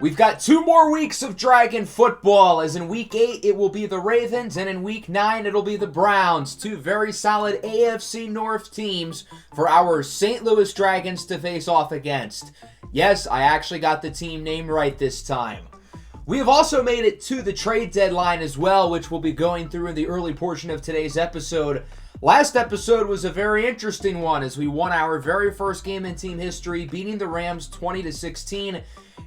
We've got 2 more weeks of Dragon football, as in Week 8 it will be the Ravens, and in Week 9 it'll be the Browns. 2 very solid AFC North teams for our St. Louis Dragons to face off against. Yes, I actually got the team name right this time. We have also made it to the trade deadline as well, which we'll be going through in the early portion of today's episode. Last episode was a very interesting one as we won our very first game in team history, beating the Rams 20-16.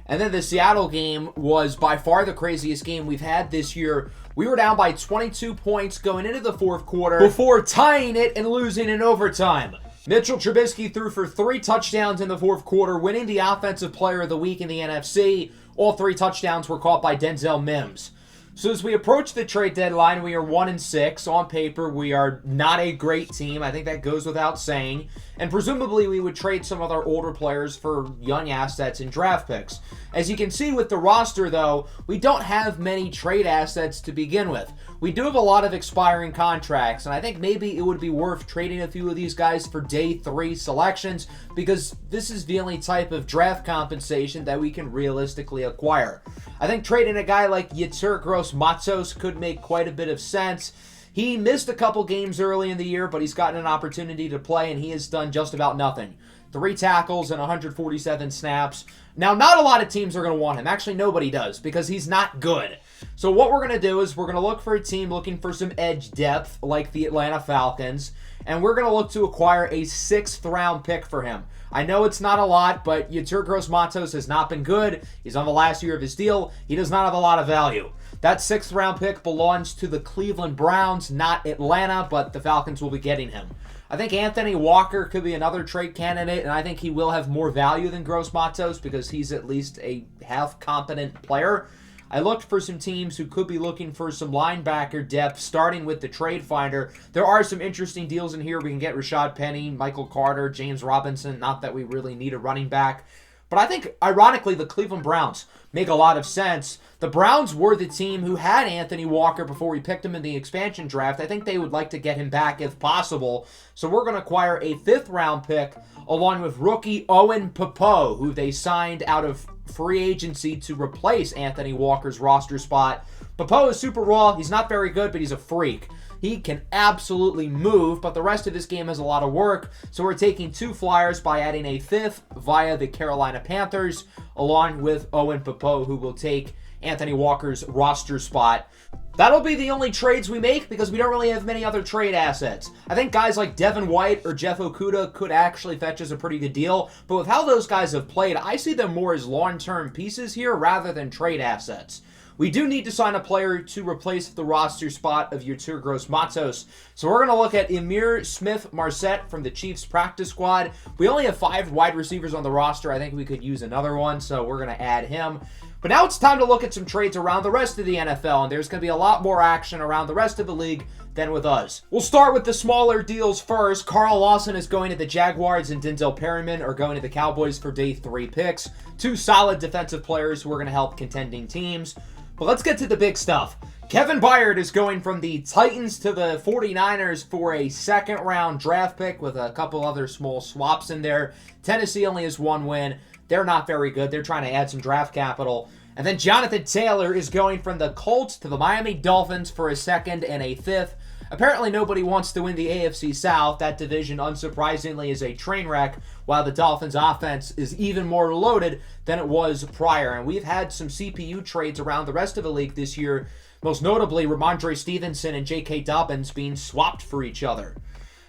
And then the Seattle game was by far the craziest game we've had this year. We were down by 22 points going into the fourth quarter before tying it and losing in overtime. Mitchell Trubisky threw for 3 touchdowns in the fourth quarter, winning the Offensive Player of the Week in the NFC. All 3 touchdowns were caught by Denzel Mims. So as we approach the trade deadline, we are 1-6. On paper, we are not a great team. I think that goes without saying. And presumably, we would trade some of our older players for young assets and draft picks. As you can see with the roster, though, we don't have many trade assets to begin with. We do have a lot of expiring contracts, and I think maybe it would be worth trading a few of these guys for day 3 selections, because this is the only type of draft compensation that we can realistically acquire. I think trading a guy like Yetur Gross-Matos could make quite a bit of sense. He missed a couple games early in the year, but he's gotten an opportunity to play, and he has done just about nothing. 3 tackles and 147 snaps. Now, not a lot of teams are going to want him. Actually, nobody does, because he's not good. So what we're going to do is we're going to look for a team looking for some edge depth, like the Atlanta Falcons, and we're going to look to acquire a 6th-round pick for him. I know it's not a lot, but Yetur Gross-Matos has not been good. He's on the last year of his deal. He does not have a lot of value. That 6th-round pick belongs to the Cleveland Browns, not Atlanta, but the Falcons will be getting him. I think Anthony Walker could be another trade candidate, and I think he will have more value than Gross-Matos because he's at least a half-competent player. I looked for some teams who could be looking for some linebacker depth, starting with the trade finder. There are some interesting deals in here. We can get Rashad Penny, Michael Carter, James Robinson. Not that we really need a running back. But I think, ironically, the Cleveland Browns make a lot of sense. The Browns were the team who had Anthony Walker before we picked him in the expansion draft. I think they would like to get him back if possible. So we're going to acquire a 5th-round pick along with rookie Owen Popo, who they signed out of free agency to replace Anthony Walker's roster spot. Popo is super raw. He's not very good, but he's a freak. He can absolutely move, but the rest of this game has a lot of work. So we're taking 2 flyers by adding a 5th via the Carolina Panthers, along with Owen Popo, who will take Anthony Walker's roster spot. That'll be the only trades we make because we don't really have many other trade assets. I think guys like Devin White or Jeff Okudah could actually fetch us a pretty good deal, but with how those guys have played, I see them more as long-term pieces here rather than trade assets. We do need to sign a player to replace the roster spot of Yetur Gross-Matos. So we're going to look at Ihmir Smith-Marsette from the Chiefs practice squad. We only have 5 wide receivers on the roster. I think we could use another one, so we're going to add him. But now it's time to look at some trades around the rest of the NFL, and there's going to be a lot more action around the rest of the league than with us. We'll start with the smaller deals first. Carl Lawson is going to the Jaguars, and Denzel Perryman are going to the Cowboys for day 3 picks. 2 solid defensive players who are going to help contending teams. But let's get to the big stuff. Kevin Byard is going from the Titans to the 49ers for a 2nd-round draft pick with a couple other small swaps in there. Tennessee only has 1 win. They're not very good. They're trying to add some draft capital. And then Jonathan Taylor is going from the Colts to the Miami Dolphins for a 2nd and a 5th. Apparently nobody wants to win the AFC South. That division, unsurprisingly, is a train wreck, while the Dolphins' offense is even more loaded than it was prior. And we've had some CPU trades around the rest of the league this year, most notably Ramondre Stevenson and J.K. Dobbins being swapped for each other.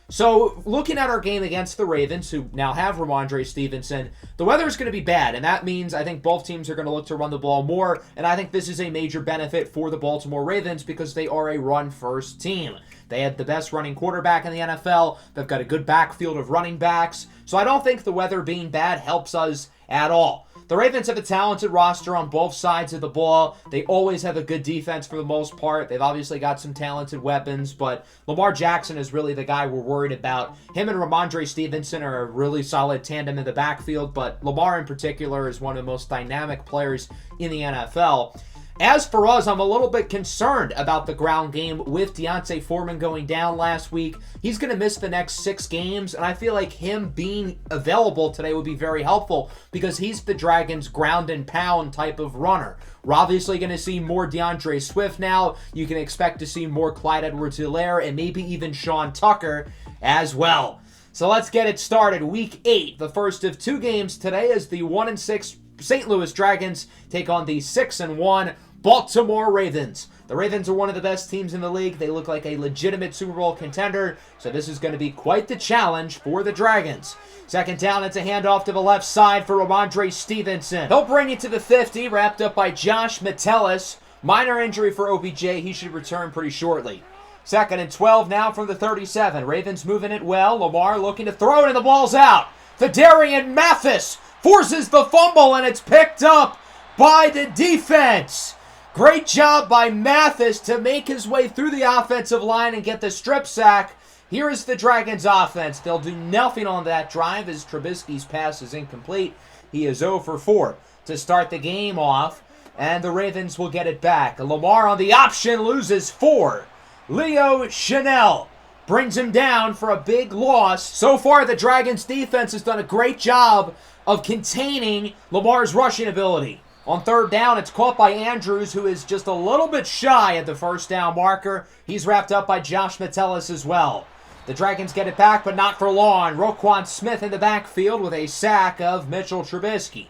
So, looking at our game against the Ravens, who now have Ramondre Stevenson, the weather is going to be bad, and that means I think both teams are going to look to run the ball more, and I think this is a major benefit for the Baltimore Ravens because they are a run-first team. They had the best running quarterback in the NFL. They've got a good backfield of running backs, so I don't think the weather being bad helps us at all. The Ravens have a talented roster on both sides of the ball. They always have a good defense for the most part. They've obviously got some talented weapons, but Lamar Jackson is really the guy we're worried about. Him and Ramondre Stevenson are a really solid tandem in the backfield, but Lamar in particular is one of the most dynamic players in the NFL. As for us, I'm a little bit concerned about the ground game with Deontay Foreman going down last week. He's going to miss the next 6 games, and I feel like him being available today would be very helpful because he's the Dragons' ground and pound type of runner. We're obviously going to see more DeAndre Swift now. You can expect to see more Clyde Edwards-Helaire and maybe even Sean Tucker as well. So let's get it started. Week 8, the first of 2 games today as the 1-6 St. Louis Dragons take on the 6-1 Baltimore Ravens. The Ravens are one of the best teams in the league. They look like a legitimate Super Bowl contender, so this is going to be quite the challenge for the Dragons. Second down, it's a handoff to the left side for Ramondre Stevenson. He'll bring it to the 50, wrapped up by Josh Metellus. Minor injury for OBJ. He should return pretty shortly. Second and 12 now from the 37. Ravens moving it well. Lamar looking to throw it, and the ball's out. Phidarian Mathis forces the fumble, and it's picked up by the defense. Great job by Mathis to make his way through the offensive line and get the strip sack. Here is the Dragons offense. They'll do nothing on that drive as Trubisky's pass is incomplete. He is 0 for 4 to start the game off, and the Ravens will get it back. Lamar on the option loses 4. Leo Chanel brings him down for a big loss. So far, the Dragons defense has done a great job of containing Lamar's rushing ability. On third down, it's caught by Andrews, who is just a little bit shy of the first down marker. He's wrapped up by Josh Metellus as well. The Dragons get it back, but not for long. Roquan Smith in the backfield with a sack of Mitchell Trubisky.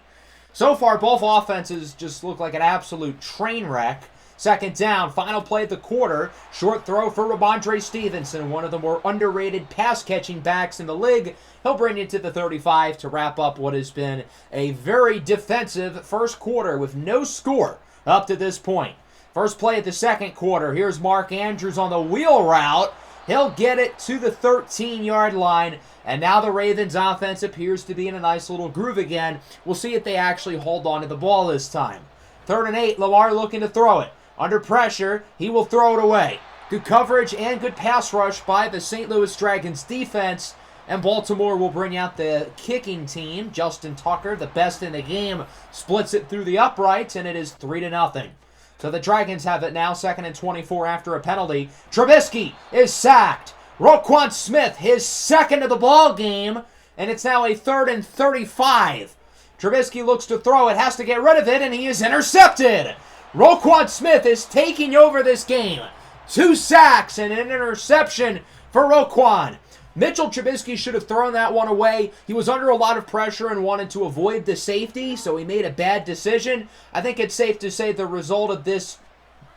So far, both offenses just look like an absolute train wreck. Second down, final play of the quarter. Short throw for Ramondre Stevenson, one of the more underrated pass-catching backs in the league. He'll bring it to the 35 to wrap up what has been a very defensive first quarter with no score up to this point. First play of the second quarter. Here's Mark Andrews on the wheel route. He'll get it to the 13-yard line. And now the Ravens offense appears to be in a nice little groove again. We'll see if they actually hold on to the ball this time. 3rd and 8, Lamar looking to throw it. Under pressure, he will throw it away. Good coverage and good pass rush by the St. Louis Dragons defense. And Baltimore will bring out the kicking team. Justin Tucker, the best in the game, splits it through the uprights, and it is 3-0. So the Dragons have it now, 2nd and 24 after a penalty. Trubisky is sacked. Roquan Smith, his second of the ball game, and it's now a 3rd and 35. Trubisky looks to throw it, has to get rid of it, and he is intercepted. Roquan Smith is taking over this game. 2 sacks and an interception for Roquan. Mitchell Trubisky should have thrown that one away. He was under a lot of pressure and wanted to avoid the safety, so he made a bad decision. I think it's safe to say the result of this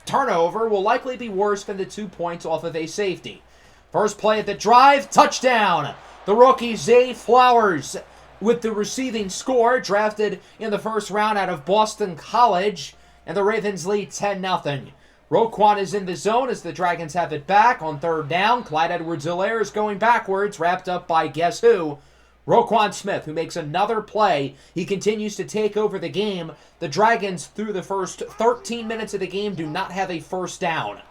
turnover will likely be worse than the 2 points off of a safety. First play of the drive, touchdown. The rookie Zay Flowers with the receiving score, drafted in the first round out of Boston College. And the Ravens lead 10-0. Roquan is in the zone as the Dragons have it back. On 3rd down, Clyde Edwards-Helaire is going backwards, wrapped up by guess who? Roquan Smith, who makes another play. He continues to take over the game. The Dragons, through the first 13 minutes of the game, do not have a first down.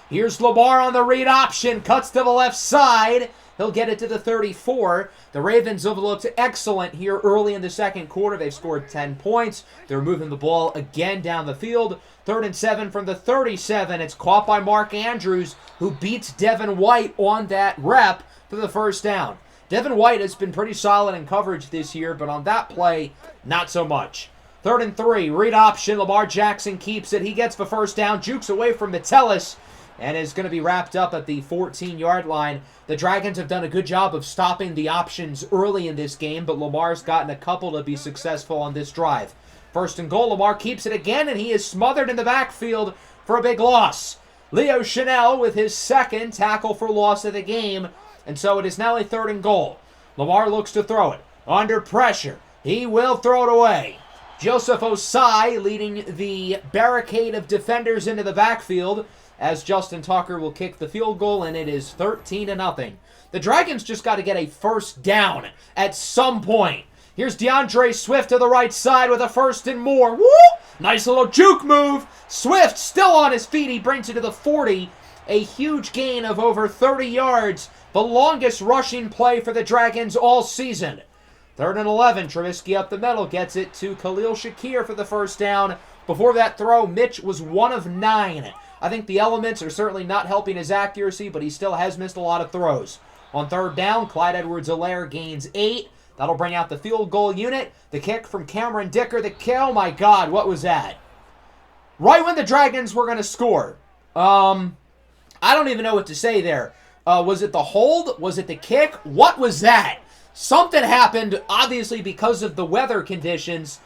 Here's Lamar on the read option, cuts to the left side. He'll get it to the 34. The Ravens have looked excellent here early in the second quarter. They've scored 10 points. They're moving the ball again down the field. 3rd and 7 from the 37. It's caught by Mark Andrews, who beats Devin White on that rep for the first down. Devin White has been pretty solid in coverage this year, but on that play, not so much. 3rd and 3, read option. Lamar Jackson keeps it. He gets the first down, jukes away from Metellus, and is going to be wrapped up at the 14-yard line. The Dragons have done a good job of stopping the options early in this game, but Lamar's gotten a couple to be successful on this drive. 1st and goal, Lamar keeps it again, and he is smothered in the backfield for a big loss. Leo Chanel with his 2nd tackle for loss of the game, and so it is now a 3rd and goal. Lamar looks to throw it. Under pressure, he will throw it away. Joseph Osai leading the barricade of defenders into the backfield, as Justin Tucker will kick the field goal, and it is 13-0. The Dragons just got to get a first down at some point. Here's DeAndre Swift to the right side with a 1st and more. Woo! Nice little juke move. Swift still on his feet. He brings it to the 40. A huge gain of over 30 yards. The longest rushing play for the Dragons all season. 3rd and 11. Trubisky up the middle. Gets it to Khalil Shakir for the first down. Before that throw, Mitch was 1 of 9. I think the elements are certainly not helping his accuracy, but he still has missed a lot of throws. On 3rd down, Clyde Edwards-Helaire gains 8. That'll bring out the field goal unit. The kick from Cameron Dicker. Oh my God, what was that? Right when the Dragons were going to score. I don't even know what to say there. Was it the hold? Was it the kick? What was that? Something happened, obviously because of the weather conditions,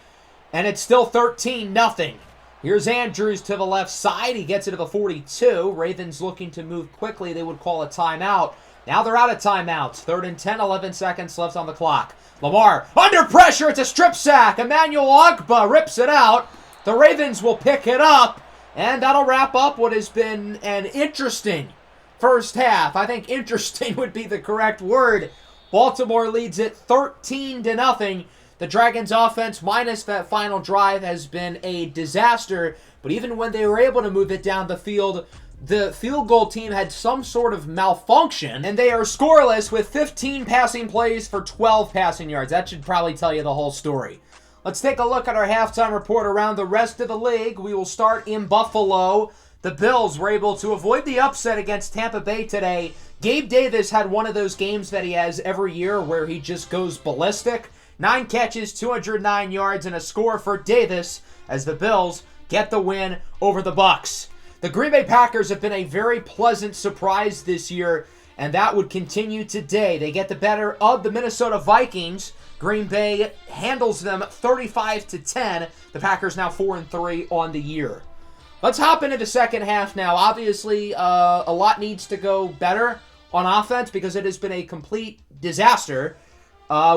and it's still 13-0. Here's Andrews to the left side. He gets it to the 42. Ravens looking to move quickly. They would call a timeout. Now they're out of timeouts. 3rd and 10, 11 seconds left on the clock. Lamar under pressure. It's a strip sack. Emmanuel Ogbah rips it out. The Ravens will pick it up, and that'll wrap up what has been an interesting first half. I think interesting would be the correct word. Baltimore leads it 13-0. The Dragons' offense, minus that final drive, has been a disaster. But even when they were able to move it down the field goal team had some sort of malfunction, and they are scoreless with 15 passing plays for 12 passing yards. That should probably tell you the whole story. Let's take a look at our halftime report around the rest of the league. We will start in Buffalo. The Bills were able to avoid the upset against Tampa Bay today. Gabe Davis had one of those games that he has every year where he just goes ballistic. 9 catches, 209 yards, and a score for Davis as the Bills get the win over the Bucs. The Green Bay Packers have been a very pleasant surprise this year, and that would continue today. They get the better of the Minnesota Vikings. Green Bay handles them 35-10. The Packers now 4-3 on the year. Let's hop into the second half now. Obviously, a lot needs to go better on offense because it has been a complete disaster.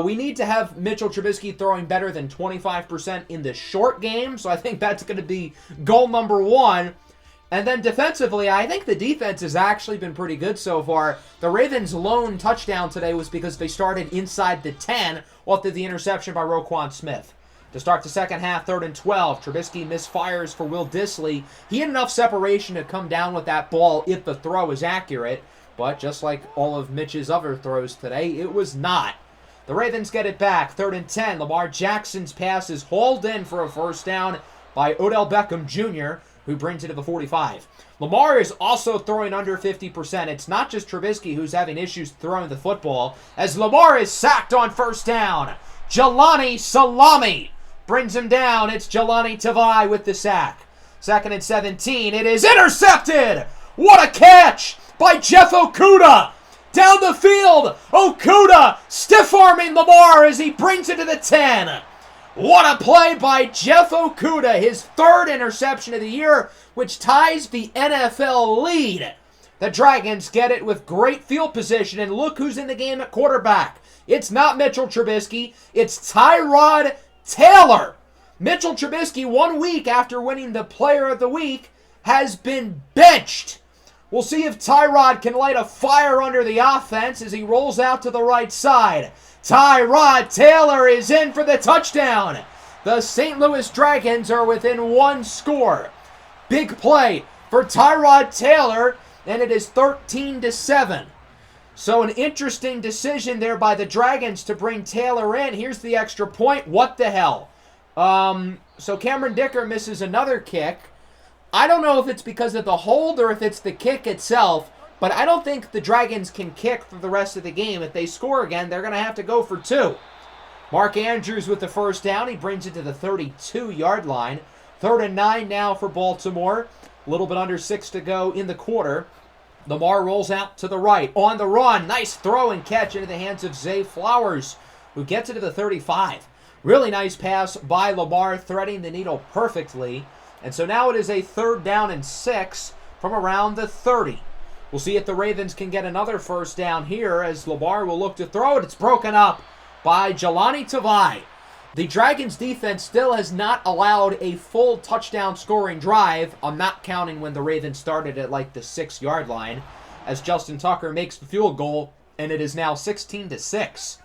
We need to have Mitchell Trubisky throwing better than 25% in the short game, so I think that's going to be goal number 1. And then defensively, I think the defense has actually been pretty good so far. The Ravens' lone touchdown today was because they started inside the 10 after the interception by Roquan Smith. To start the second half, 3rd and 12, Trubisky misfires for Will Dissly. He had enough separation to come down with that ball if the throw is accurate, but just like all of Mitch's other throws today, it was not. The Ravens get it back, 3rd and 10. Lamar Jackson's pass is hauled in for a first down by Odell Beckham Jr., who brings it to the 45. Lamar is also throwing under 50%. It's not just Trubisky who's having issues throwing the football, as Lamar is sacked on first down. Jelani Salami brings him down. It's Jelani Tavai with the sack. 2nd and 17. It is intercepted. What a catch by Jeff Okudah. Down the field, Okudah stiff-arming Lamar as he brings it to the 10. What a play by Jeff Okudah, his 3rd interception of the year, which ties the NFL lead. The Dragons get it with great field position, and look who's in the game at quarterback. It's not Mitchell Trubisky, it's Tyrod Taylor. Mitchell Trubisky, 1 week after winning the Player of the Week, has been benched. We'll see if Tyrod can light a fire under the offense as he rolls out to the right side. Tyrod Taylor is in for the touchdown. The St. Louis Dragons are within 1 score. Big play for Tyrod Taylor, and it is 13-7. So an interesting decision there by the Dragons to bring Taylor in. Here's the extra point. What the hell? So Cameron Dicker misses another kick. I don't know if it's because of the hold or if it's the kick itself, but I don't think the Dragons can kick for the rest of the game. If they score again, they're going to have to go for 2. Mark Andrews with the first down. He brings it to the 32-yard line. 3rd and 9 now for Baltimore. A little bit under 6 to go in the quarter. Lamar rolls out to the right. On the run. Nice throw and catch into the hands of Zay Flowers, who gets it to the 35. Really nice pass by Lamar, threading the needle perfectly. And so now it is a 3rd down and 6 from around the 30. We'll see if the Ravens can get another first down here as Lamar will look to throw it. It's broken up by Jelani Tavai. The Dragons defense still has not allowed a full touchdown scoring drive. I'm not counting when the Ravens started at like the 6-yard line as Justin Tucker makes the field goal, and it is now 16-6.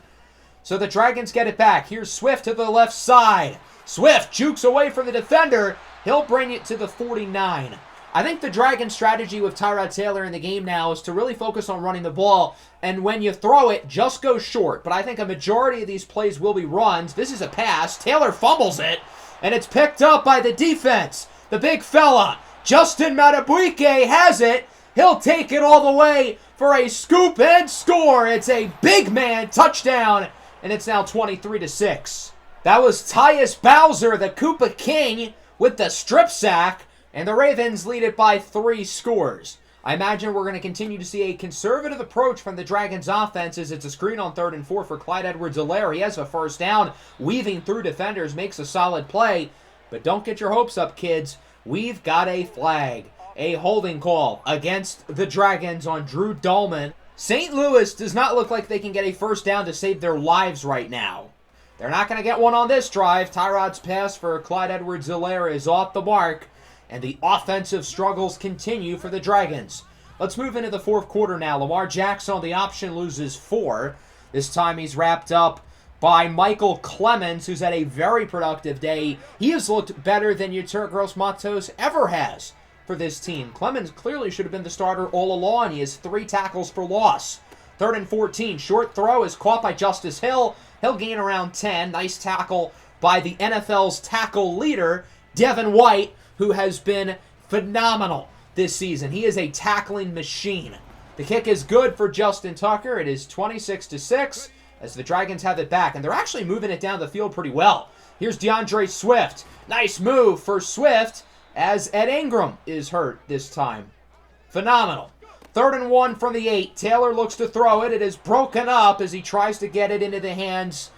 So the Dragons get it back. Here's Swift to the left side. Swift jukes away from the defender. He'll bring it to the 49. I think the Dragons' strategy with Tyrod Taylor in the game now is to really focus on running the ball, and when you throw it, just go short. But I think a majority of these plays will be runs. This is a pass. Taylor fumbles it, and it's picked up by the defense. The big fella, Justin Madubuike, has it. He'll take it all the way for a scoop and score. It's a big man touchdown, and it's now 23-6. That was Tyus Bowser, the Koopa King, with the strip sack. And the Ravens lead it by 3 scores. I imagine we're going to continue to see a conservative approach from the Dragons offense as it's a screen on 3rd and 4 for Clyde Edwards-Helaire. He has a first down, weaving through defenders, makes a solid play. But don't get your hopes up, kids. We've got a flag. A holding call against the Dragons on Drew Dolman. St. Louis does not look like they can get a first down to save their lives right now. They're not going to get one on this drive. Tyrod's pass for Clyde Edwards-Helaire is off the mark. And the offensive struggles continue for the Dragons. Let's move into the fourth quarter now. Lamar Jackson on the option loses 4. This time he's wrapped up by Michael Clemens, who's had a very productive day. He has looked better than Yetur Gross-Matos ever has for this team. Clemens clearly should have been the starter all along. He has 3 tackles for loss. 3rd and 14. Short throw is caught by Justice Hill. He'll gain around 10. Nice tackle by the NFL's tackle leader, Devin White, who has been phenomenal this season. He is a tackling machine. The kick is good for Justin Tucker. It is 26-6 as the Dragons have it back. And they're actually moving it down the field pretty well. Here's DeAndre Swift. Nice move for Swift as Ed Ingram is hurt this time. Phenomenal. 3rd and 1 from the 8. Taylor looks to throw it. It is broken up as he tries to get it into the hands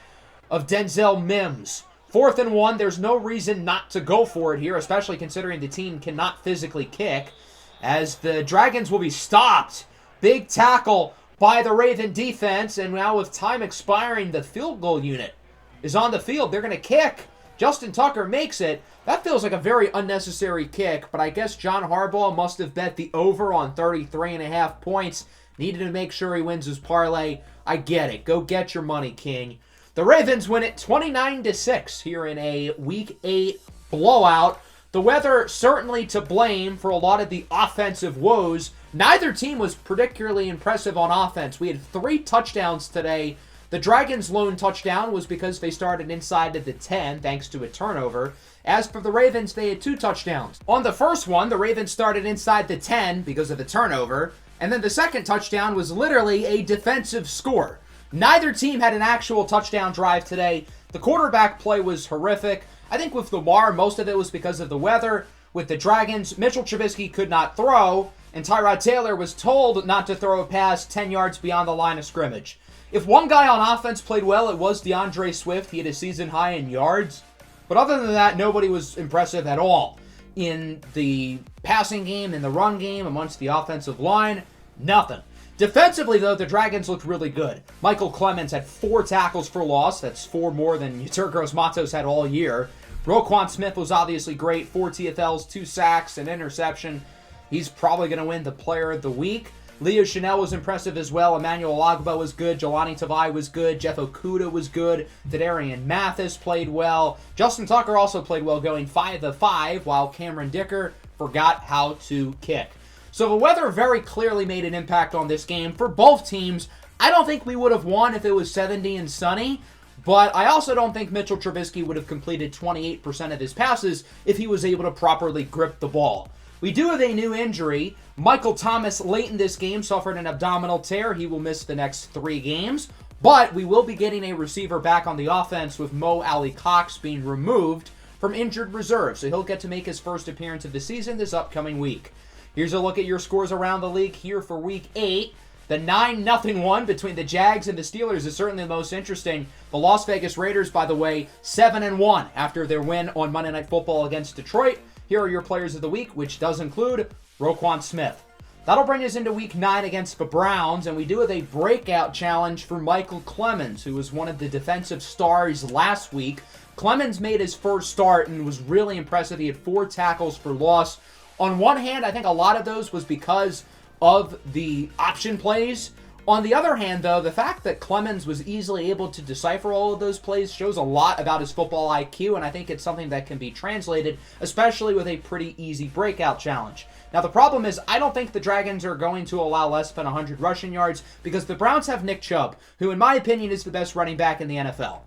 of Denzel Mims. 4th and 1, there's no reason not to go for it here, especially considering the team cannot physically kick, as the Dragons will be stopped. Big tackle by the Raven defense, and now with time expiring, the field goal unit is on the field. They're going to kick. Justin Tucker makes it. That feels like a very unnecessary kick, but I guess John Harbaugh must have bet the over on 33.5 points. Needed to make sure he wins his parlay. I get it. Go get your money, King. The Ravens win it 29-6 here in a Week 8 blowout. The weather certainly to blame for a lot of the offensive woes. Neither team was particularly impressive on offense. We had 3 touchdowns today. The Dragons' lone touchdown was because they started inside of the 10 thanks to a turnover. As for the Ravens, they had 2 touchdowns. On the first one, the Ravens started inside the 10 because of the turnover. And then the second touchdown was literally a defensive score. Neither team had an actual touchdown drive today. The quarterback play was horrific. I think with Lamar, most of it was because of the weather. With the Dragons, Mitchell Trubisky could not throw, and Tyrod Taylor was told not to throw a pass 10 yards beyond the line of scrimmage. If one guy on offense played well, it was DeAndre Swift. He had a season high in yards. But other than that, nobody was impressive at all. In the passing game, in the run game, amongst the offensive line, nothing. Defensively, though, the Dragons looked really good. Michael Clemens had 4 tackles for loss. That's 4 more than Yetur Gross-Matos had all year. Roquan Smith was obviously great. 4 TFLs, 2 sacks, an interception. He's probably going to win the Player of the Week. Leo Chanel was impressive as well. Emmanuel Ogbah was good. Jelani Tavai was good. Jeff Okudah was good. Tadarian Mathis played well. Justin Tucker also played well, going 5 of 5, while Cameron Dicker forgot how to kick. So the weather very clearly made an impact on this game for both teams. I don't think we would have won if it was 70 and sunny, but I also don't think Mitchell Trubisky would have completed 28% of his passes if he was able to properly grip the ball. We do have a new injury. Michael Thomas, late in this game, suffered an abdominal tear. He will miss the next 3 games, but we will be getting a receiver back on the offense with Mo Alley-Cox being removed from injured reserve, so he'll get to make his first appearance of the season this upcoming week. Here's a look at your scores around the league here for Week 8. The 9-0 one between the Jags and the Steelers is certainly the most interesting. The Las Vegas Raiders, by the way, 7-1 after their win on Monday Night Football against Detroit. Here are your players of the week, which does include Roquan Smith. That'll bring us into Week 9 against the Browns, and we do have a breakout challenge for Michael Clemens, who was one of the defensive stars last week. Clemens made his first start and was really impressive. He had 4 tackles for loss. On one hand, I think a lot of those was because of the option plays. On the other hand, though, the fact that Clemens was easily able to decipher all of those plays shows a lot about his football IQ, and I think it's something that can be translated, especially with a pretty easy breakout challenge. Now, the problem is, I don't think the Dragons are going to allow less than 100 rushing yards because the Browns have Nick Chubb, who, in my opinion, is the best running back in the NFL.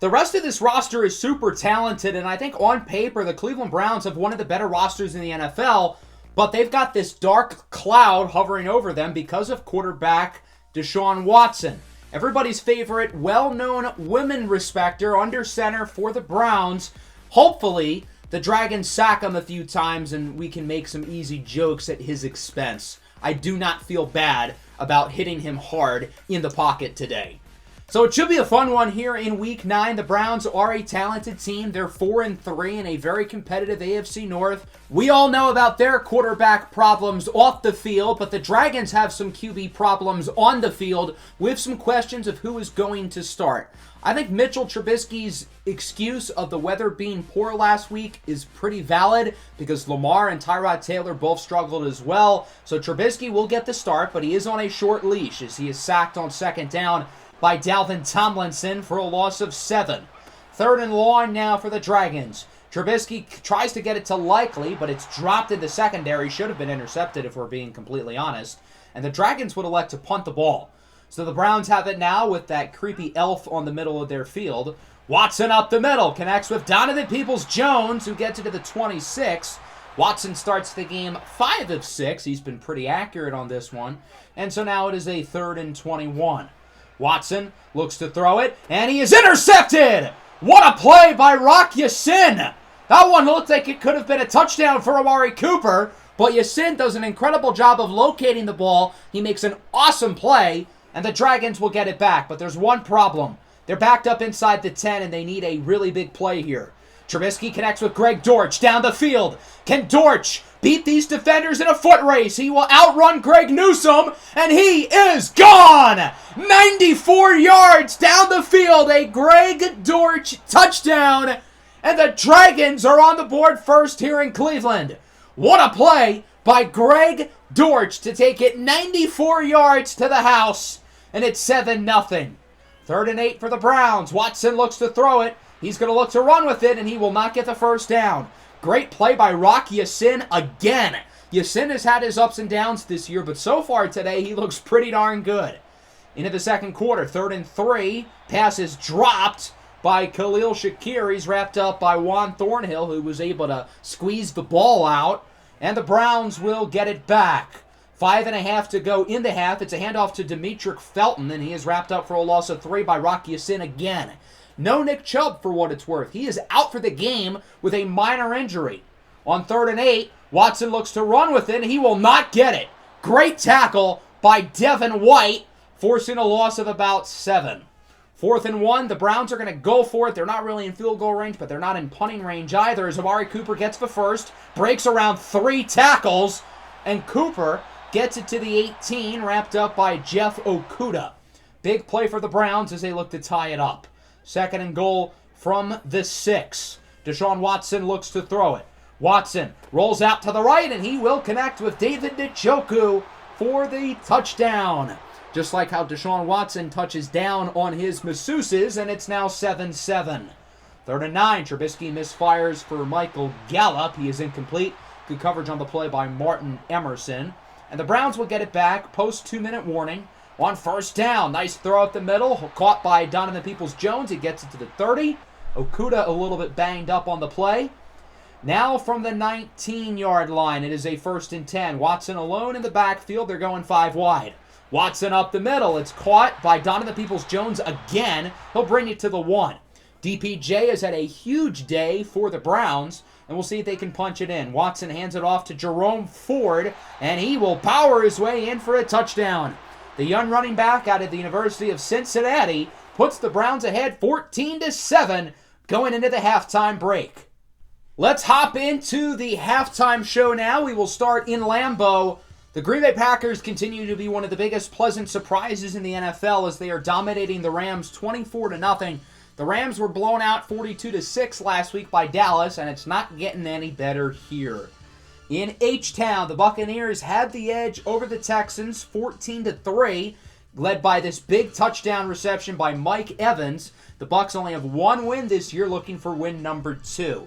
The rest of this roster is super talented, and I think on paper, the Cleveland Browns have one of the better rosters in the NFL, but they've got this dark cloud hovering over them because of quarterback Deshaun Watson. Everybody's favorite, well-known women respecter under center for the Browns. Hopefully, the Dragons sack him a few times and we can make some easy jokes at his expense. I do not feel bad about hitting him hard in the pocket today. So it should be a fun one here in Week 9. The Browns are a talented team. They're 4-3 in a very competitive AFC North. We all know about their quarterback problems off the field, but the Dragons have some QB problems on the field with some questions of who is going to start. I think Mitchell Trubisky's excuse of the weather being poor last week is pretty valid because Lamar and Tyrod Taylor both struggled as well. So Trubisky will get the start, but he is on a short leash as he is sacked on second down by Dalvin Tomlinson for a loss of 7. 3rd and long now for the Dragons. Trubisky tries to get it to Likely, but it's dropped in the secondary. Should have been intercepted if we're being completely honest. And the Dragons would elect to punt the ball. So the Browns have it now with that creepy elf on the middle of their field. Watson up the middle, connects with Donovan Peoples-Jones, who gets it to the 26. Watson starts the game 5 of 6. He's been pretty accurate on this one. And so now it is a 3rd and 21. Watson looks to throw it, and he is intercepted! What a play by Rock Ya-Sin! That one looked like it could have been a touchdown for Amari Cooper, but Ya-Sin does an incredible job of locating the ball. He makes an awesome play, and the Dragons will get it back. But there's one problem. They're backed up inside the 10, and they need a really big play here. Trubisky connects with Greg Dortch down the field. Can Dortch beat these defenders in a foot race? He will outrun Greg Newsome, and he is gone! 94 yards down the field, a Greg Dortch touchdown, and the Dragons are on the board first here in Cleveland. What a play by Greg Dortch to take it 94 yards to the house, and it's 7-0. 3rd and 8 for the Browns. Watson looks to throw it. He's going to look to run with it, and he will not get the first down. Great play by Rock Ya-Sin again. Ya-Sin has had his ups and downs this year, but so far today, he looks pretty darn good. Into the second quarter, 3rd and 3. Pass is dropped by Khalil Shakir. He's wrapped up by Juan Thornhill, who was able to squeeze the ball out. And the Browns will get it back. 5.5 to go in the half. It's a handoff to Demetric Felton, and he is wrapped up for a loss of 3 by Rock Ya-Sin again. No Nick Chubb for what it's worth. He is out for the game with a minor injury. On 3rd and 8, Watson looks to run with it, and he will not get it. Great tackle by Devin White, forcing a loss of about 7. 4th and 1, the Browns are going to go for it. They're not really in field goal range, but they're not in punting range either, as Amari Cooper gets the first, breaks around 3 tackles, and Cooper gets it to the 18, wrapped up by Jeff Okudah. Big play for the Browns as they look to tie it up. 2nd and goal from the 6. Deshaun Watson looks to throw it. Watson rolls out to the right, and he will connect with David Njoku for the touchdown. Just like how Deshaun Watson touches down on his masseuses, and it's now 7-7. 3rd and 9, Trubisky misfires for Michael Gallup. He is incomplete. Good coverage on the play by Martin Emerson. And the Browns will get it back post 2-minute warning. On 1st down, nice throw up the middle, caught by Donovan Peoples-Jones. He gets it to the 30. Okudah a little bit banged up on the play. Now from the 19-yard line, it is a 1st and 10. Watson alone in the backfield. They're going 5 wide. Watson up the middle. It's caught by Donovan Peoples-Jones again. He'll bring it to the 1. DPJ has had a huge day for the Browns, and we'll see if they can punch it in. Watson hands it off to Jerome Ford, and he will power his way in for a touchdown. The young running back out of the University of Cincinnati puts the Browns ahead 14-7 going into the halftime break. Let's hop into the halftime show now. We will start in Lambeau. The Green Bay Packers continue to be one of the biggest pleasant surprises in the NFL as they are dominating the Rams 24-0. The Rams were blown out 42-6 last week by Dallas, and it's not getting any better here. In H-Town, the Buccaneers had the edge over the Texans 14-3. led by this big touchdown reception by Mike Evans. The Bucs only have one win this year, looking for win number 2.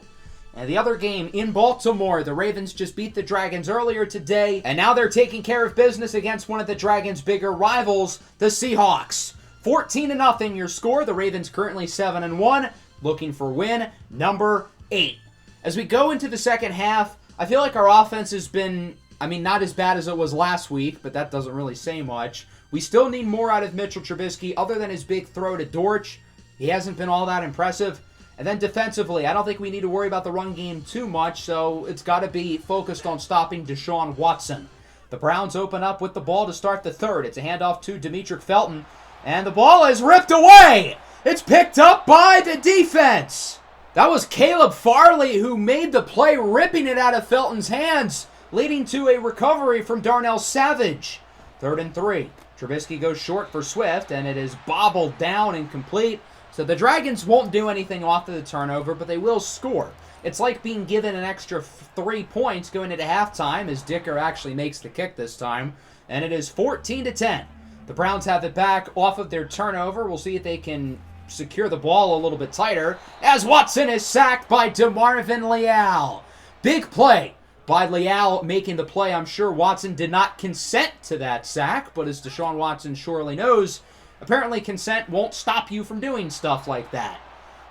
And the other game in Baltimore, the Ravens just beat the Dragons earlier today, and now they're taking care of business against one of the Dragons' bigger rivals, the Seahawks. 14-0 your score. The Ravens currently 7-1, looking for win number 8. As we go into the second half, I feel like our offense has been, not as bad as it was last week, but that doesn't really say much. We still need more out of Mitchell Trubisky, other than his big throw to Dortch. He hasn't been all that impressive. And then defensively, I don't think we need to worry about the run game too much, so it's got to be focused on stopping Deshaun Watson. The Browns open up with the ball to start the third. It's a handoff to Demetric Felton, and the ball is ripped away! It's picked up by the defense! That was Caleb Farley who made the play, ripping it out of Felton's hands, leading to a recovery from Darnell Savage. 3rd and 3. Trubisky goes short for Swift, and it is bobbled down and complete. So the Dragons won't do anything off of the turnover, but they will score. It's like being given an extra 3 points going into halftime, as Dicker actually makes the kick this time, and it is 14-10. The Browns have it back off of their turnover. We'll see if they can secure the ball a little bit tighter, as Watson is sacked by DeMarvin Leal. Big play by Leal making the play. I'm sure Watson did not consent to that sack, but as Deshaun Watson surely knows, apparently consent won't stop you from doing stuff like that.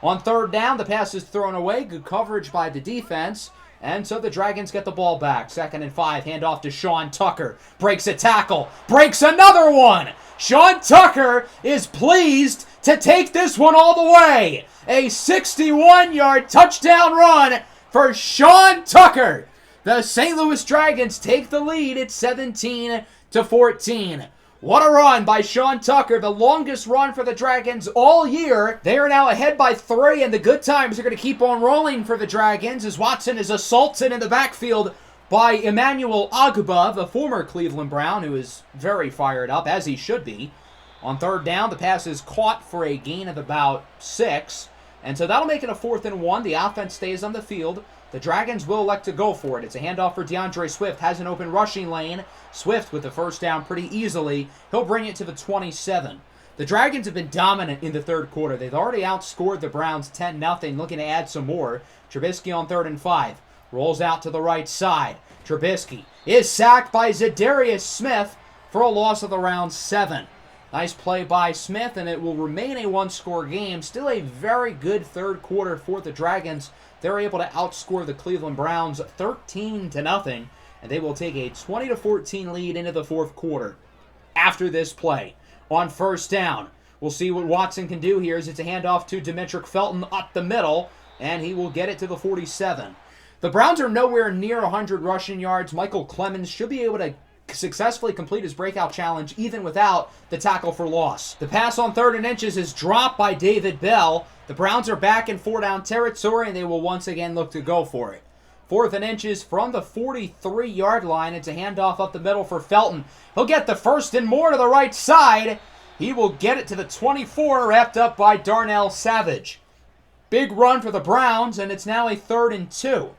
On 3rd down, the pass is thrown away. Good coverage by the defense. And so the Dragons get the ball back. 2nd and 5, handoff to Sean Tucker. Breaks a tackle. Breaks another one. Sean Tucker is pleased to take this one all the way. A 61-yard touchdown run for Sean Tucker. The St. Louis Dragons take the lead at 17-14. What a run by Sean Tucker, the longest run for the Dragons all year. They are now ahead by 3, and the good times are going to keep on rolling for the Dragons as Watson is assaulted in the backfield by Emmanuel Ogbah, the former Cleveland Brown, who is very fired up, as he should be. On 3rd down, the pass is caught for a gain of about 6, and so that'll make it a 4th and 1. The offense stays on the field. The Dragons will elect to go for it. It's a handoff for DeAndre Swift. Has an open rushing lane. Swift with the first down pretty easily. He'll bring it to the 27. The Dragons have been dominant in the 3rd quarter. They've already outscored the Browns 10-0, looking to add some more. Trubisky on 3rd and 5. Rolls out to the right side. Trubisky is sacked by Zadarius Smith for a loss of around 7. Nice play by Smith, and it will remain a one-score game. Still a very good 3rd quarter for the Dragons. They're able to outscore the Cleveland Browns 13-0, and they will take a 20-14 lead into the 4th quarter. After this play, on 1st down, we'll see what Watson can do here as it's a handoff to Demetric Felton up the middle, and he will get it to the 47. The Browns are nowhere near 100 rushing yards. Michael Clemens should be able to successfully complete his breakout challenge even without the tackle for loss. The pass on 3rd and inches is dropped by David Bell. The Browns are back in 4-down territory, and they will once again look to go for it. 4th and inches from the 43-yard line. It's a handoff up the middle for Felton. He'll get the 1st and more to the right side. He will get it to the 24, wrapped up by Darnell Savage. Big run for the Browns, and it's now a 3rd and 2.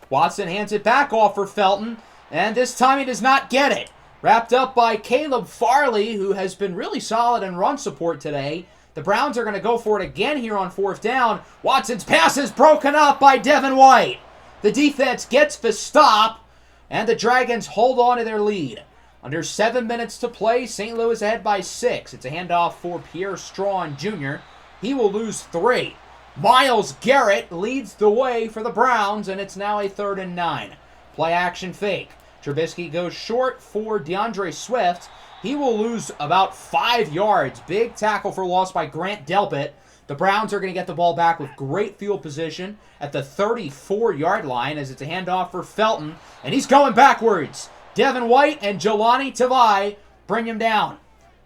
Watson hands it back off for Felton, and this time he does not get it. Wrapped up by Caleb Farley, who has been really solid in run support today. The Browns are going to go for it again here on 4th down. Watson's pass is broken up by Devin White. The defense gets the stop, and the Dragons hold on to their lead. Under 7 minutes to play, St. Louis ahead by 6. It's a handoff for Pierre Strachan Jr. He will lose 3. Myles Garrett leads the way for the Browns, and it's now a 3rd and 9. Play action fake. Trubisky goes short for DeAndre Swift. He will lose about 5 yards. Big tackle for loss by Grant Delpit. The Browns are going to get the ball back with great field position at the 34-yard line as it's a handoff for Felton, and he's going backwards. Devin White and Jelani Tavai bring him down.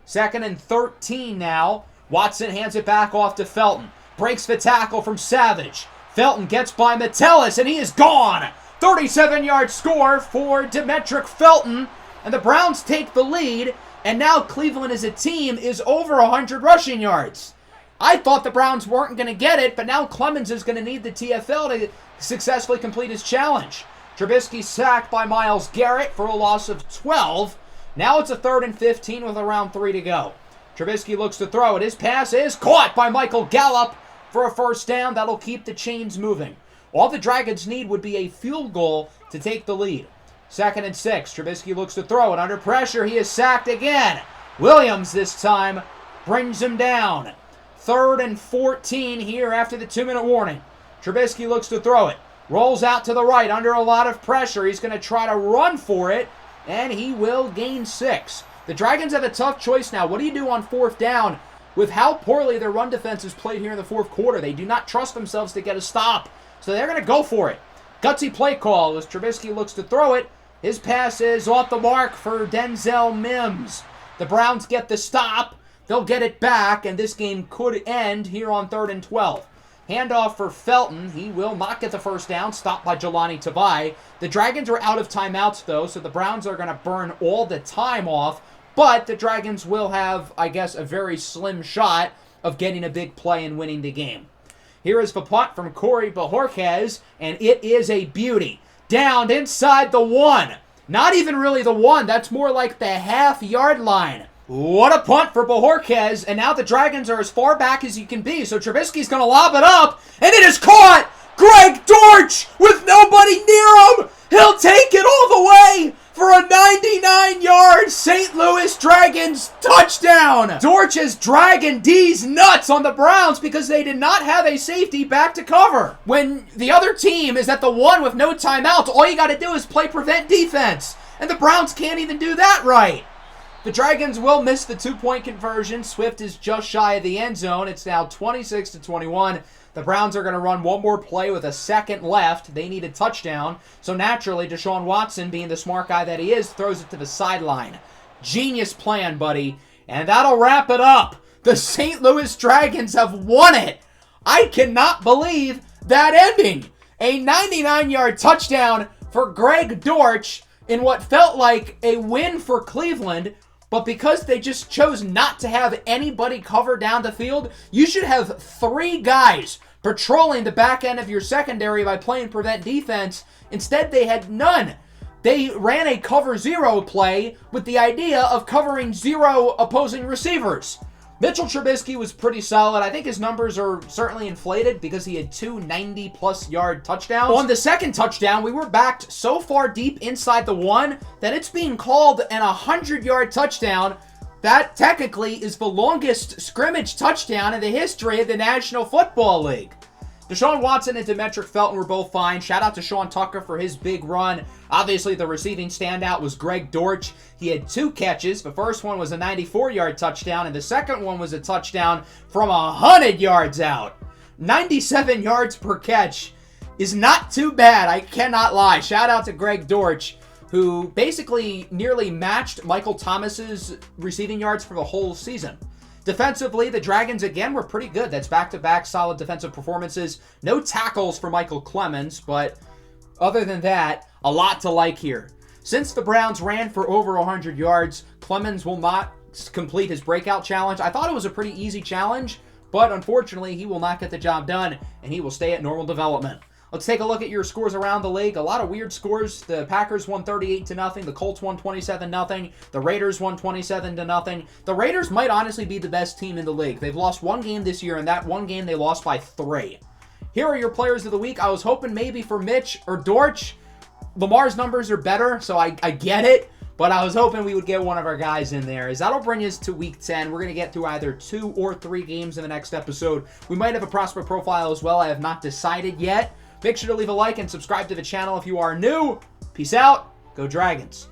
2nd and 13 now. Watson hands it back off to Felton. Breaks the tackle from Savage. Felton gets by Metellus, and he is gone. 37-yard score for Demetric Felton, and the Browns take the lead, and now Cleveland as a team is over 100 rushing yards. I thought the Browns weren't going to get it, but now Clemens is going to need the TFL to successfully complete his challenge. Trubisky sacked by Myles Garrett for a loss of 12. Now it's a 3rd and 15 with around 3 to go. Trubisky looks to throw it. His pass is caught by Michael Gallup for a first down. That'll keep the chains moving. All the Dragons need would be a field goal to take the lead. 2nd and 6. Trubisky looks to throw it. Under pressure, he is sacked again. Williams this time brings him down. 3rd and 14 here after the 2-minute warning. Trubisky looks to throw it. Rolls out to the right under a lot of pressure. He's going to try to run for it, and he will gain 6. The Dragons have a tough choice now. What do you do on 4th down with how poorly their run defense is played here in the 4th quarter? They do not trust themselves to get a stop, so they're going to go for it. Gutsy play call as Trubisky looks to throw it. His pass is off the mark for Denzel Mims. The Browns get the stop. They'll get it back, and this game could end here on 3rd and 12. Handoff for Felton. He will not get the first down. Stopped by Jelani Tavai. The Dragons are out of timeouts, though, so the Browns are going to burn all the time off. But the Dragons will have, I guess, a very slim shot of getting a big play and winning the game. Here is the punt from Corey Bojorquez, and it is a beauty. Down inside the 1. Not even really the 1. That's more like the half-yard line. What a punt for Bojorquez, and now the Dragons are as far back as you can be, so Trubisky's going to lob it up, and it is caught! Greg Dortch with nobody near him! He'll take it all the way for a 99-yard St. Louis Dragons touchdown! Dortch is dragging D's nuts on the Browns because they did not have a safety back to cover. When the other team is at the 1 with no timeouts, all you got to do is play prevent defense, and the Browns can't even do that right. The Dragons will miss the 2-point conversion. Swift is just shy of the end zone. It's now 26-21. The Browns are going to run one more play with a second left. They need a touchdown. So naturally, Deshaun Watson, being the smart guy that he is, throws it to the sideline. Genius plan, buddy. And that'll wrap it up. The St. Louis Dragons have won it. I cannot believe that ending. A 99-yard touchdown for Greg Dortch in what felt like a win for Cleveland. But because they just chose not to have anybody cover down the field, you should have 3 guys patrolling the back end of your secondary by playing prevent defense. Instead, they had none. They ran a cover 0 play with the idea of covering 0 opposing receivers. Mitchell Trubisky was pretty solid. I think his numbers are certainly inflated because he had 2 90-plus yard touchdowns. On the second touchdown, we were backed so far deep inside the 1 that it's being called an 100-yard touchdown. That technically is the longest scrimmage touchdown in the history of the National Football League. Deshaun Watson and Demetric Felton were both fine. Shout out to Sean Tucker for his big run. Obviously, the receiving standout was Greg Dortch. He had 2 catches. The first one was a 94-yard touchdown, and the second one was a touchdown from 100 yards out. 97 yards per catch is not too bad. I cannot lie. Shout out to Greg Dortch, who basically nearly matched Michael Thomas's receiving yards for the whole season. Defensively, the Dragons, again, were pretty good. That's back-to-back solid defensive performances. No tackles for Michael Clemens, but other than that, a lot to like here. Since the Browns ran for over 100 yards, Clemens will not complete his breakout challenge. I thought it was a pretty easy challenge, but unfortunately, he will not get the job done, and he will stay at normal development. Let's take a look at your scores around the league. A lot of weird scores. The Packers won 38-0. The Colts won 27-0. The Raiders won 27-0. The Raiders might honestly be the best team in the league. They've lost 1 game this year, and that 1 game they lost by 3. Here are your players of the week. I was hoping maybe for Mitch or Dortch. Lamar's numbers are better, so I get it. But I was hoping we would get one of our guys in there. As that'll bring us to week 10. We're going to get through either 2 or 3 games in the next episode. We might have a prospect profile as well. I have not decided yet. Make sure to leave a like and subscribe to the channel if you are new. Peace out. Go Dragons.